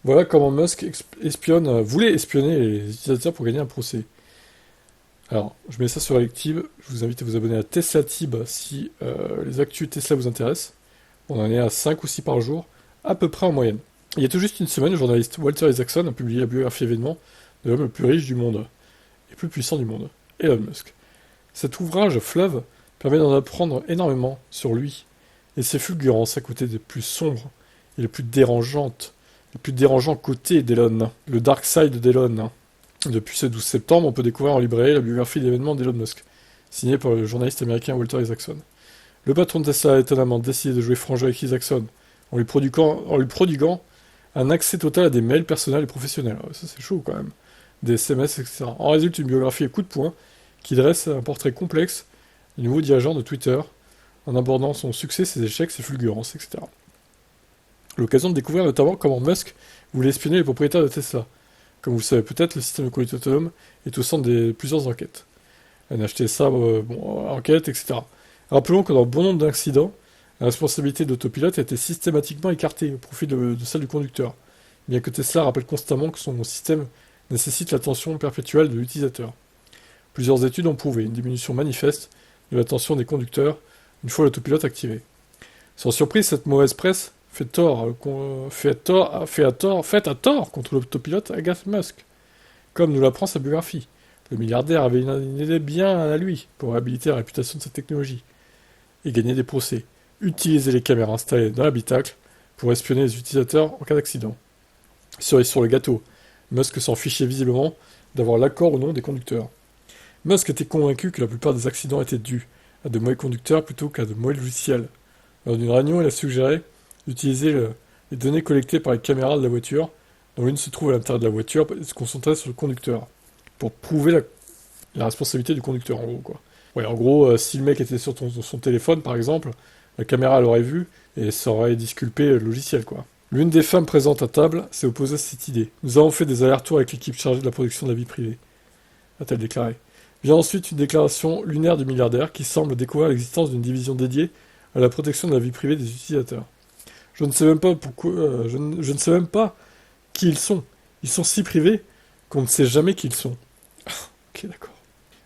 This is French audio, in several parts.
Voilà comment Musk voulait espionner les utilisateurs pour gagner un procès. Alors, je mets ça sur Electib. Je vous invite à vous abonner à Tesla Tib si les actus Tesla vous intéressent. On en est à 5 ou 6 par jour, à peu près en moyenne. Il y a tout juste une semaine, le journaliste Walter Isaacson a publié la biographie événement de l'homme le plus riche du monde et plus puissant du monde, Elon Musk. Cet ouvrage fleuve permet d'en apprendre énormément sur lui et ses fulgurances à côté des plus sombres et les plus dérangeants côtés d'Elon, le dark side d'Elon. Depuis ce 12 septembre, on peut découvrir en librairie la biographie d'événements d'Elon Musk, signée par le journaliste américain Walter Isaacson. Le patron de Tesla a étonnamment décidé de jouer franc jeu avec Isaacson, en lui prodiguant un accès total à des mails personnels et professionnels. Ah, ça c'est chaud quand même. Des SMS, etc. En résulte une biographie à coup de poing qui dresse un portrait complexe du nouveau dirigeant de Twitter, en abordant son succès, ses échecs, ses fulgurances, etc. L'occasion de découvrir notamment comment Musk voulait espionner les propriétaires de Tesla. Comme vous le savez peut-être, le système de conduite autonome est au centre de plusieurs enquêtes. NHTSA, enquête, etc. Rappelons que dans bon nombre d'accidents, la responsabilité d'autopilote a été systématiquement écartée au profit de celle du conducteur, bien que Tesla rappelle constamment que son système nécessite l'attention perpétuelle de l'utilisateur. Plusieurs études ont prouvé une diminution manifeste de l'attention des conducteurs une fois l'autopilote activé. Sans surprise, cette mauvaise presse fait à tort contre l'autopilote agace Musk, comme nous l'apprend sa biographie. Le milliardaire avait une idée bien à lui pour réhabiliter la réputation de cette technologie et gagner des procès. Utiliser les caméras installées dans l'habitacle pour espionner les utilisateurs en cas d'accident. Cerise sur le gâteau, Musk s'en fichait visiblement d'avoir l'accord ou non des conducteurs. Musk était convaincu que la plupart des accidents étaient dus à de mauvais conducteurs plutôt qu'à de mauvais logiciels. Lors d'une réunion, il a suggéré d'utiliser les données collectées par les caméras de la voiture, dont l'une se trouve à l'intérieur de la voiture, et de se concentrer sur le conducteur, pour prouver la responsabilité du conducteur, en gros, quoi. Ouais, en gros, si le mec était sur son téléphone, par exemple, la caméra l'aurait vu, et ça aurait disculpé le logiciel, quoi. L'une des femmes présentes à table s'est opposée à cette idée. Nous avons fait des allers-retours avec l'équipe chargée de la protection de la vie privée, a-t-elle déclaré. Vient ensuite une déclaration lunaire du milliardaire qui semble découvrir l'existence d'une division dédiée à la protection de la vie privée des utilisateurs. Je ne sais même pas pourquoi, je ne sais même pas qui ils sont. Ils sont si privés qu'on ne sait jamais qui ils sont. Ok, d'accord.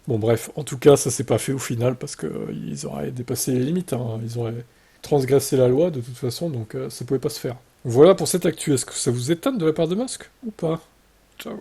Bon, bref, en tout cas, ça s'est pas fait au final parce que ils auraient dépassé les limites, hein. Ils auraient transgressé la loi de toute façon, donc ça pouvait pas se faire. Voilà pour cette actu. Est-ce que ça vous étonne de la part de Musk ou pas? Ciao.